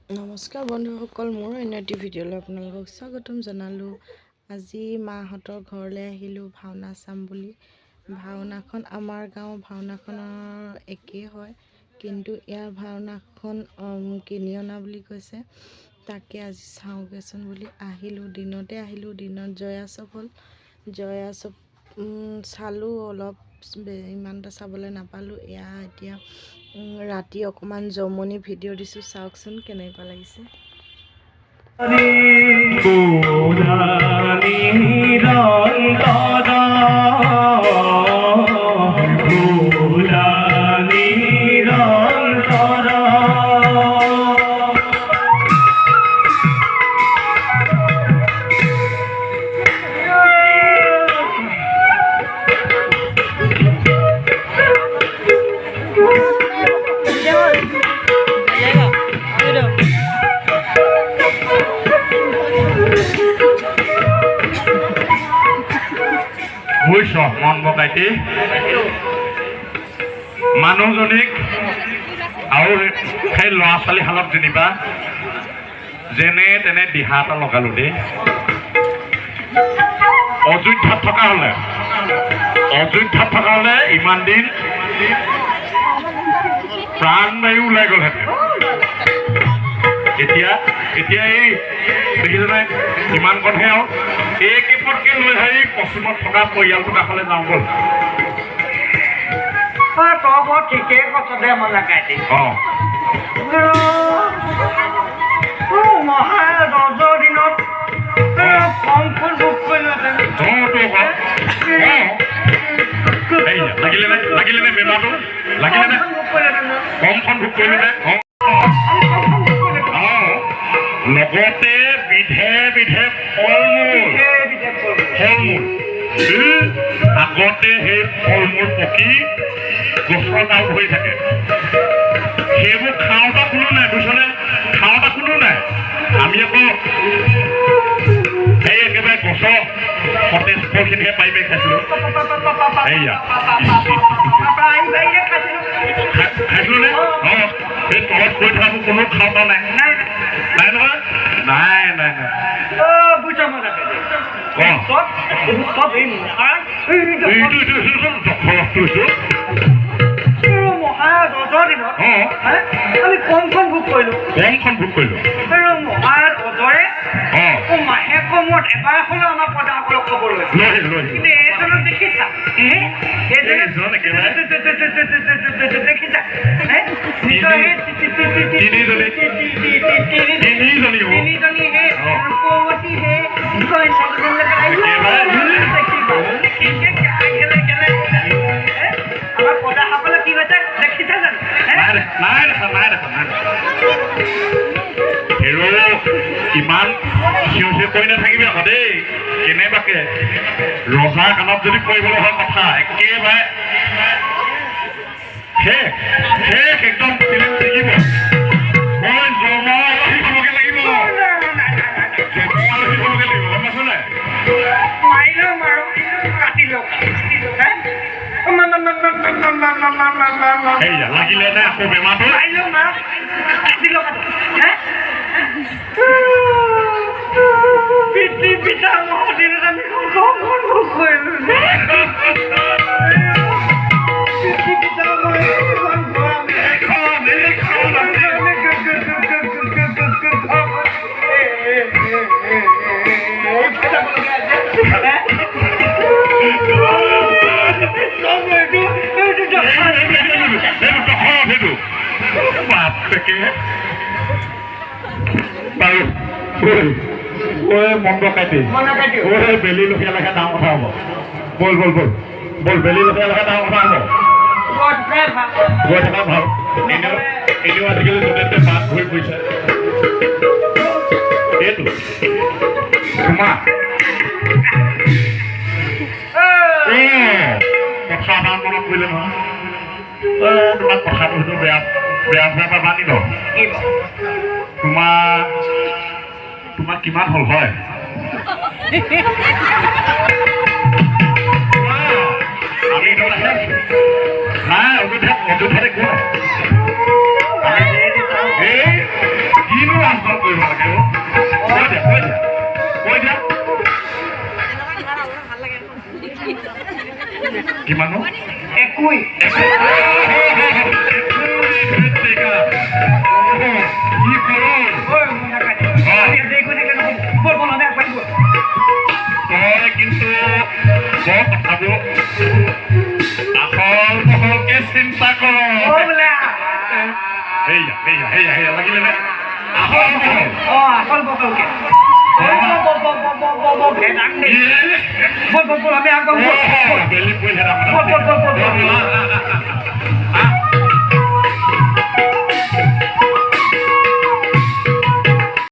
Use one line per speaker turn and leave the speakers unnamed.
নমস্কাৰ বন্ধুসকল, মোৰ অন্য এটি ভিডিঅ'লৈ আপোনালোকক স্বাগতম জনালোঁ। আজি মাহঁতৰ ঘৰলৈ আহিলোঁ ভাওনা চাম বুলি। ভাওনাখন আমাৰ গাঁৱৰ ভাওনাখনৰ একেই হয়, কিন্তু ইয়াৰ ভাওনাখন কিনি অনা বুলি কৈছে। তাকে আজি চাওঁগৈচোন বুলি আহিলোঁ। দিনতে আহিলোঁ, দিনত জয়াচক হ'ল। জয়াচক চালোঁ অলপ, ইমান এটা চাবলৈ নাপালোঁ। এতিয়া ৰাতি অকণমান জমনি ভিডিঅ' দিছোঁ, চাওকচোন কেনেকুৱা লাগিছে।
মন বকাইতে মানুহজনীক আৰু সেই ল'ৰা ছোৱালীহালক যেনিবা যেনে তেনে দিহা এটা লগালো দেই। অযোধ্যাত থকা হ'লে ইমান দিন প্ৰাণবায়ু ওলাই গ'লহেঁতেন। এতিয়া এই দেখিছেনে ইমানকণহে আৰু এই কেইপটকে লৈ আহি পশ্চিমত থকা পৰিয়ালটোৰ কাষলৈ যাওঁ ব'ল।
তই বৰ ঠিকেই কৈছ দে মলাকাইটি। মহাৰাজৰ দিনত কমখন বুক কৰিলোহেঁতেন।
লাগিলে নে বেমাৰটো লাগিলে নে কমখন বুক কৰিলে নে? লগতে বিধে বিধে ফল মূল আগতে সেই ফল মূল পকি গছৰ ডাল হৈ থাকে, সেইবোৰ খাওঁতা কোনো নাই বুজিছনে, খাওঁতা কোনো নাই। আমি আকৌ সেই একেবাৰে গছৰ সতেজ ফলখিনিহে পাই পাই খাইছিলোঁ। এইয়া খাইছিলোঁ নে? সেই তলত গৈ থকাবোৰ কোনো খাওঁতা নাই নহয়। নাই
বুজিছ মহাৰাজৰ দিনত আমি কমখন বুক কৰিলোঁ। মহাৰাজ অজৰে মাহেকৰ মূৰত এবাৰ হ'লেও আমাৰ প্ৰজাসকলক খবৰ লৈছে। কিন্তু এইজনক দেখিছা, দেখিছা তিনিজনী হে ৰূপৱতী হে আমাৰ প্ৰজাসকলে কি হৈছে দেখিছা জানো?
ইমান চিঞৰ কৰি নাথাকিবি আকৌ দেই। কেনেবাকে ৰজাৰ কাণত যদি পৰিবলৈ হয় কথা একেবাৰে শেষ একদম ফিল্ম ছিগিব। মই জমালহী হ'বগে লাগিব, গম পাইছ নাই?
মাৰিলেও মাৰো, কাটিলেও
লাগিলে নে আকৌ বেমাৰটো?
মাৰিলেও মাৰো, কাটিলেও কাটো। পিতা মহদিনত আমি কমখন বুক কৰিলোঁ।
মন বকাইতে বেলি লখিয়ালৈকে ডাঙৰ কথা হ'ব। বল বেলি লখিয়ালৈকে ডাঙৰ কথা হ'ব। গৈ থকা ভাল। এনেও আজিকালি য'তে ত'তে বাট ঘূৰি ফুৰিছে। এইটো তোমাৰ কথা এটা মনত পৰিলে নহয়। তোমাক কথাটো সেইটো বেয়া পৰা বান্ধি ল। তোমাৰ কিমান হ'ল হয়? আমি নাই অযোধ্যাত একো নাই। কিনো কিমান
একোই
তই কিন্তু কথাবোৰ আখল বহলকে চিন্তা কৰ সেয়া লাগিলে নে আখল বহল
আচল বকলকে আমি আগত
বেলি পৰিলে